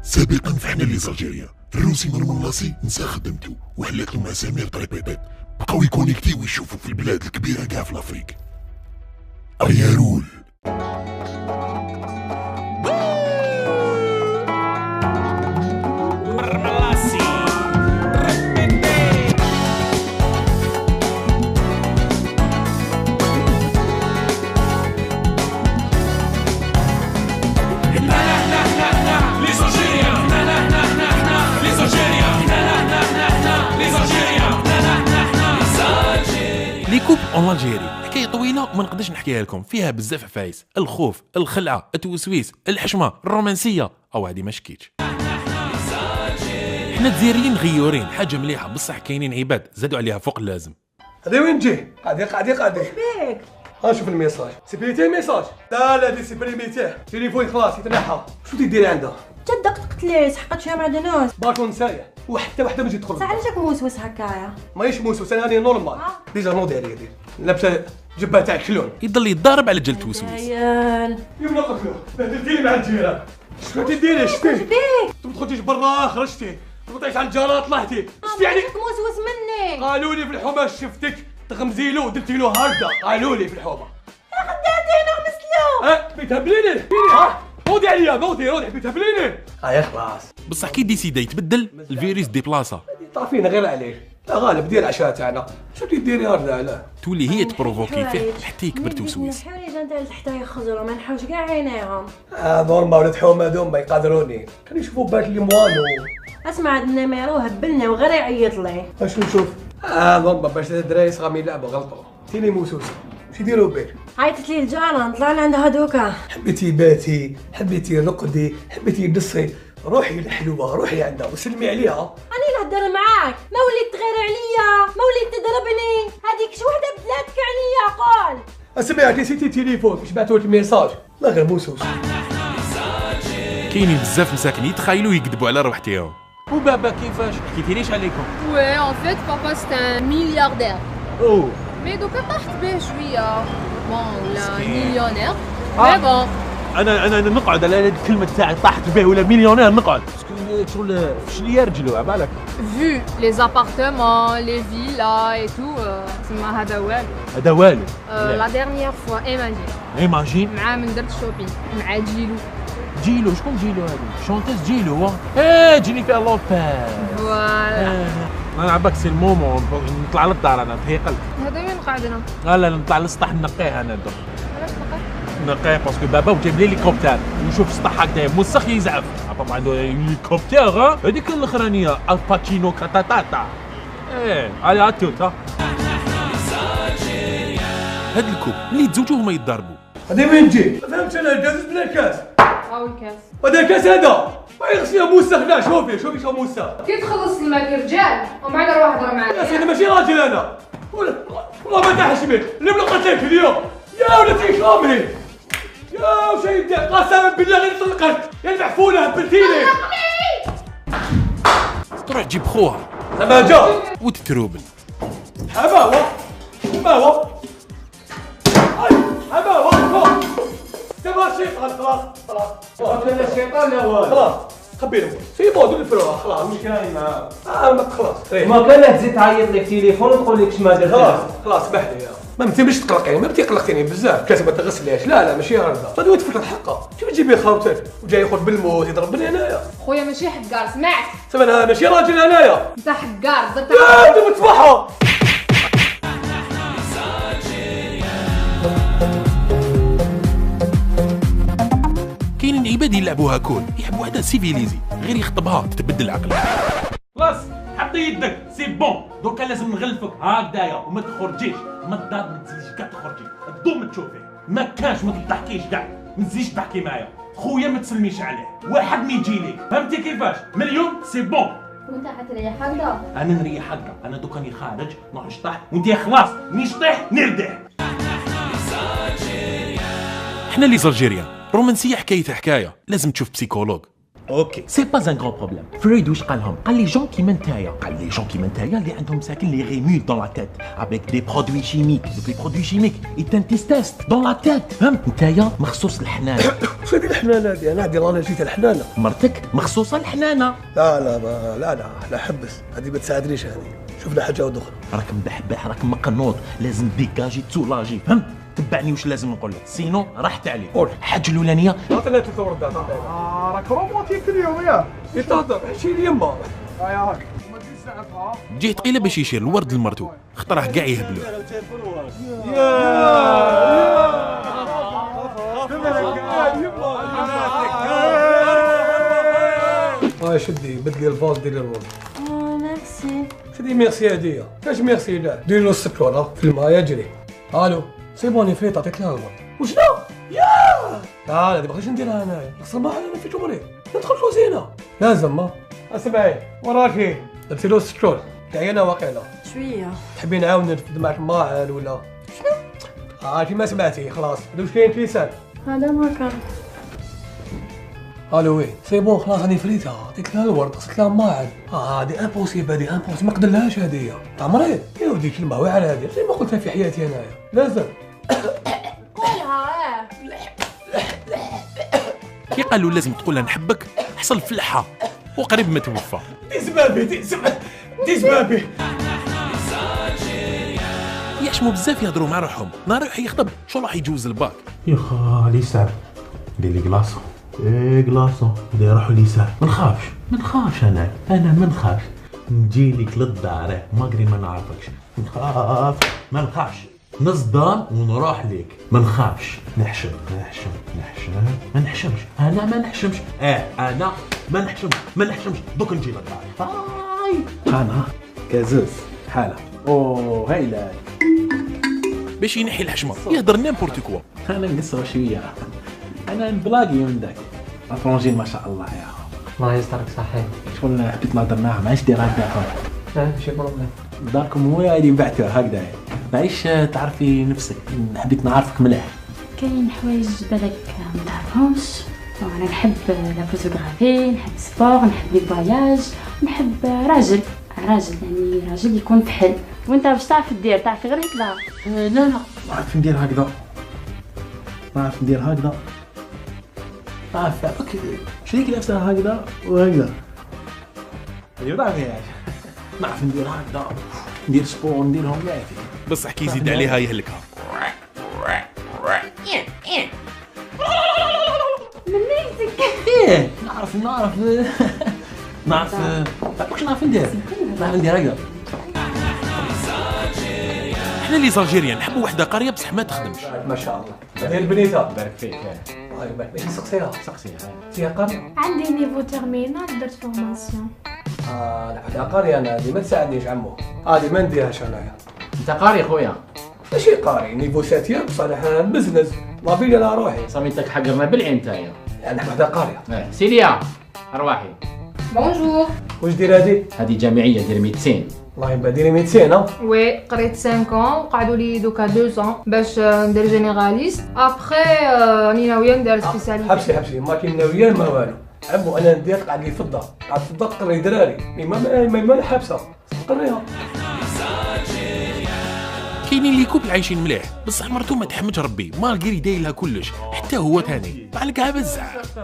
سابقا في حنا اللي زالجيريا الروسي مرمون لاسي نسى خدمته وحلات له مع سمير طريبيطيط بقاو يكونيكتيو ويشوفوا في البلاد الكبيره كاع في لافريك. اريارول لي كوب اون الجيري حكايه طويله وما نقدرش نحكيها لكم، فيها بزاف عفايس، الخوف، الخلعه، التوسويس، الحشمه، الرومانسيه، او هذه ما شكيتش. حنا الجزائريين غيورين، حاجه مليحه بصح كاينين عباد زادوا عليها فوق اللازم. هذا وين تجي؟ قاعدي بيك ها شوف الميساج، سيبريتي الميساج. لا دي سيبريميتيه، تليفوني خلاص يتنحى. شو تديري عندها؟ تصدق قتليت حقت فيها مع دنوس بالكون سايح وحتى وحده ما تجي تدخل. علاش موسوس هكايا؟ ماهيش موسوس، انا هاني نورمال. ديجا نوضي عليا دير لابسه جبه تاع كلون. يضل يتضارب على جل توسويس. عيال يوم نقتلو بهدلتيني مع الجيران. شنو تديري شتي؟ بيك ما تخرجيش برا خرجتي، طلعتي على الجارة طلعتي. اش يعني؟ موسوس مني قالوا لي في الحومه شفتك تغمزي له ودرتي له هارده، قالوا لي في الحومه. خداتي انا غمسلو بتهبليني ها؟ موتي عليا موتي بتهبليني. هاي خلاص بصح كي ديسيدا يتبدل الفيروس ديبلاصا، طافينا غير عليه. لا غالب دير العشاء تاعنا. شو تديري هارده علاه؟ تولي هي تبروفوكي فيه حتى يكبر توسويس. الحوايج انت تحت يخزروا ما نحوش كاع عينيهم. نورمال ولاد حومه هذوما ما يقدروني، كانوا يشوفوا بات اللي موالو. اسمع النميرو هبلنا وغير يعيط لي. اش نشوف؟ نورمال باش الدراري صغار يلعبوا غلطوا. تيني موسوسه واش يديروا بك؟ عيطت لي الجاره نطلع لعندها دوكا. حبيتي باتي، حبيتي رقدي، حبيتي قصي، روحي الحلوه روحي عندها وسلمي عليها. انا نهضر معاك، ما وليت تغير عليا، ما وليت تضربني، هذيك شي وحده بدلاتك عليا قول. اسمعي نسيتي التليفون باش بعثوا لك ميساج، لا غير موسوس. كاينين بزاف مساكن يتخايلوا يكذبوا على روحتهم. وبابا كيفاش؟ حكيتيليش عليكم؟ Ouais, en fait, papa c'était un milliardaire. اوه Mais donc, à part به شوية. Bon, il est un millionnaire. Ah. Mais bon, انا نقعد على هذه الكلمه تاعي طاحت به ولا مليونير نقعد باسكو شغل فشليه رجلو عبالك. vu les appartements, les villas et tout, تسمى هذا والو. هذا والو. La dernière fois, imagine. ايماجين مع من درت شوبينغ مع جيلو. جيلو شكون جيلو هذه؟ شونتيز جيلو ها؟ جينيفر لوبيز. فوالا. انا عباك سي المومون نطلع للدار انا تهيقلت. هذا وين قعدنا؟ لا نطلع للسطح نقيه انا درك. علاش نقص؟ نقيه باسكو بابا وجاب لي هليكوبتر ونشوف السطح هكذا موسخ يزعف. بابا عنده هليكوبتر هذيك الاخرانيه الباتشينو كاتاتاتا. على التوت ها. هاد الكوب اللي يتزوجوا هما يتضاربوا. هذه وين تجي؟ ما فهمتش انا الكاس بلا كاس. هاو الكاس. هذا الكاس هذا ما يغسلها موسخ. لا شوفي شو موسخ. كي تخلص الماك رجال ومن بعد نروح نهضر معاك. يا سيدي ماشي راجل انا. والله ما تحشمي اللي بلقت لك اليوم. يا ولدي كامري. يا وشيدي قسما بالله غير طلقت يا المعفونه هبلتيني. تروح تجيب خوها زعما جا وتتروبل. حماوه حماوه حماوه تبغى الشيطان خلاص كان الشيطان لا والو خلاص خبيله سيبو دير الفروه خلاص مش كاين معاه ما خلاص ما كان تزيد تعيط لك تليفون وتقول لك شما درت. خلاص سمح لي ما تمشيش تقلقيني ما قلقتيني بزاف كاس ما تغسليش لا ماشي هكذا غادي تفكر الحقه كيف تجيبي خاوتك وجاي ياخذ بالموت يضربني هنايا خويا ماشي حقار سمعت؟ سمع انا ماشي راجل هنايا انت حقار درت. يا انت متفحه. كاينين عباد يلعبوها كول، يحبوا واحده سيفيليزي غير يخطبها تتبدل العقل. خلاص حطي يدك سي بون دوكا لازم نغلفك هكذايا وما تخرجيش من الدار ما تزيديش كاع تخرجي الضو تشوفيه ما كانش ما تضحكيش كاع ما تزيدش تحكي معايا خويا ما تسلميش عليه واحد ما يجي لك فهمتي كيفاش مليون سي بون. وانت حتريح هكذا؟ انا نريح هكا انا دوكا راني خارج نروح نشطح وانت خلاص نشطح نردح. حنا اللي زالجيريا رومانسيه حكايتها حكايه لازم تشوف بسيكولوج. اوكي سي با ان غران بروبليم. فرويد واش قالهم؟ قال لي جون كيما نتايا، قال لي جون كيما نتايا اللي عندهم ساكن لي ريمود دون لا تيت افيك دي برودوي شيميك. دوك لي برودوي شيميك يتنتيست دون لا تيت، فهمت؟ نتايا مخصوص الحنانه. واش هذه الحنانه هذه؟ انا عندي رانا جيت الحنانه. مرتك مخصوصه الحنانه. لا حبس، هذه ما تساعدنيش هذه. شوف لنا حاجه اخرى. راك مدحبح، راك مقنوط، لازم ديكاجي تسولاجي، فهمت؟ تبعني واش لازم نقول لك، سينو راحت عليك. قول. الحاجه الاولانيه عطينا 3 وردات. راك رومانتيك اليوم ياك. يتهضر شي لي يما. هاك ما تجيش نعرفها. جيه ثقيله باش يشير الورد لمرتو، خطراه كاع يهبلو. شدي بدلي الفاز ديري الورد. ميرسي. شدي ميرسي هديه. كاش ميرسي لا ديري له السكر في الماء يجري. الو سي بوني فريط عطيت لها الورد. وشنو؟ ياه تعال هذه بغيتش نديرها انايا، اصلا ما انا في جمهوري ندخل كوزينه لازم. ما اسمعي وراكي درتي له السكر تعينا واقيلا شويه. تحبي نعاون نرفد معك الماعن ولا شنو؟ كيما سمعتي خلاص هذا واش كاين في لسان. هذا ما كان. الو وي سي بون خلاص راني فريتها عطيت لها الورد غسلت لها الماعن. هادي امبوسيبل، هادي امبوسيبل ما نقدرلهاش هادي تاع مريض. يا ودي كلمه واعره هادي زي ما قلتها في حياتي انايا لازم. قولها. كي قالوا لازم تقولها نحبك حصل فلحها وقريب ما توفى. دي زبابي يحشموا بزاف يهضروا مع روحهم، نهار يروح يخطب شو راح يجوز الباك. يا خالي سعد دير لي كلاصو. كلاصو دير روحو لي سعد. ما نخافش انا ما نخافش. نجيلك للدار ماغري ما نعرفكش. ما نخافش نصدم ونروح ليك. ما نخافش. نحشم ما نحشمش. انا ما نحشمش. انا ما نحشمش دوك نجي للدار. انا كازوز حاله هايله باش ينحي الحشمه يهضر نيمبورت كوا. انا نقصر شويه، انا نبلاقي من داك افرونجين ما شاء الله يا الله يسترك صحيح. شغل حبيت نهضر معاه معاش دير هكذا. ماشي بروبليم. داركم هو اللي بعتوه هكذا معيش تعرفي نفسك، حبيت نعرفك مليح. كاين حوايج بالك ما تعرفهمش. انا نحب لا فوتوغرافي، نحب السبور، نحب لي فواياج، نحب راجل يعني راجل يكون فحل. وانت واش تعرف دير؟ تعرف غير هكذا؟ لا ما عرفت ندير هكذا، ما عرفت ندير هكذا. اوكي شريك نفسها هكذا وهكذا. اللي ما نعرف ندير هكذا، ندير سبور نديرهم يعرفي. بصح كي يزيد عليها يهلكها. من نيتك. نعرف واش نعرف ندير هكذا. احنا لي زالجيريان نحبوا وحده قاريه بصح ما تخدمش. ما شاء الله. هذه البنيته بارك فيك. الله يبارك فيك. سقسيها هي قاريه. عندي نيفو تيرمينال درت فورماسيون. لا قاريه انا هذه ما تساعدنيش عمو، هذه ما نديرهاش انايا. انت قاري خويا؟ ماشي قاري نيفو ساتير بصح انا بزنس ما بيني انا روحي. صميتك حقرنا بالعين نتايا. انا وحده قاريه. سيليا ارواحي. بونجور. واش دير هذه جامعيه دير ميديسين. الله يبارك ديري ميديسين. وي قريت 5 ans وقعدوا لي دوكا 2 ans باش ندير جينيراليست. ابخي راني ناويه ندير سبيسياليتي. حبسي ما كاين ناويه ما والو. عمو انا ندير قاعد لي فضه قري دراري ما حابسه قريها. كاينين اللي كوبل عايشين مليح بصح مرتو ما تحمدش ربي مالغيري داير لها كلش حتى هو ثاني مع كاع بزاف.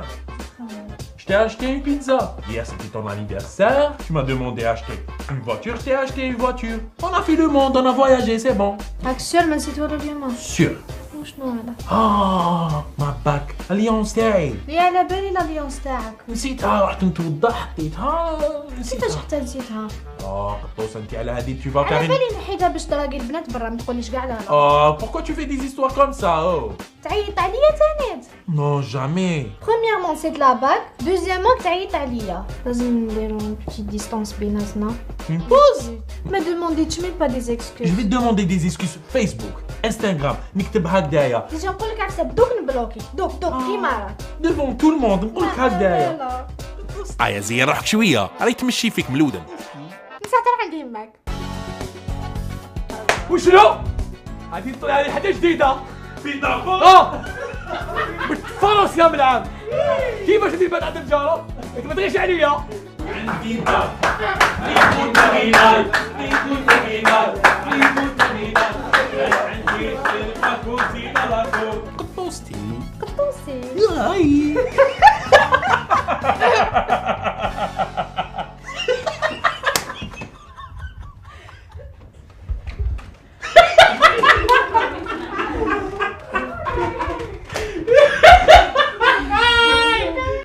Je t'ai acheté une pizza. Hier c'était ton anniversaire. Tu m'as demandé d'acheter une voiture. Je t'ai acheté une voiture. On a fait le monde, on a voyagé, c'est bon. راك سير ما نسيت ولا اليوم؟ Sûr. وشنو هذا؟ ما باك اليونس تاعي. لي على بالي لاليونس تاعك. نسيتها رحت نتوضا حطيتها كيفاش حتى نسيتها؟ قطوسه انت على هذه tu vas على faire une. بالي نحيدها باش تراقي البنات برا ما تقوليش كاع لا. Pourquoi tu fais des histoires comme ça? Oh. تعيط عليا تانيت. Non jamais. Premièrement c'est la bague, deuxièmement تعيط عليا. لازم نديرو une petite distance بيناتنا. Pause. ما demandez tu mets pas des Je excuses. vais te demander des excuses Facebook, Instagram, نكتب هكذايا. ديجا نقول لك عفسه دوك نبلوكي دوك كيما راك. Devant tout le monde نقول لك هكذايا. يا زين روحك شويه راهي تمشي فيك ملودن. نسات راه عندي يماك. وشنو؟ هذه طلع لي حاجه جديده. بالتفرس يا ملعب. كيفاش ندير بعد عند الجاره؟ انت ما تغيرش عليا. عندي دار عيكون تغينال عيكون تغينال عيكون تغينال عندي القطوسي لاكو قطوستي قطوسي.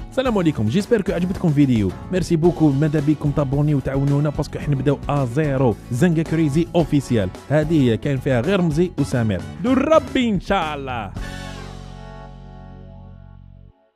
السلام عليكم، جيسبر كو عجبتكم فيديو. ميرسي بوكو، ماذا بيكم تابوني وتعاونونا باسكو حنا نبداو ازيرو. زنقه كريزي اوفيسيال، هذه هي كاين فيها غير رمزي وسمير. دور ربي ان شاء الله.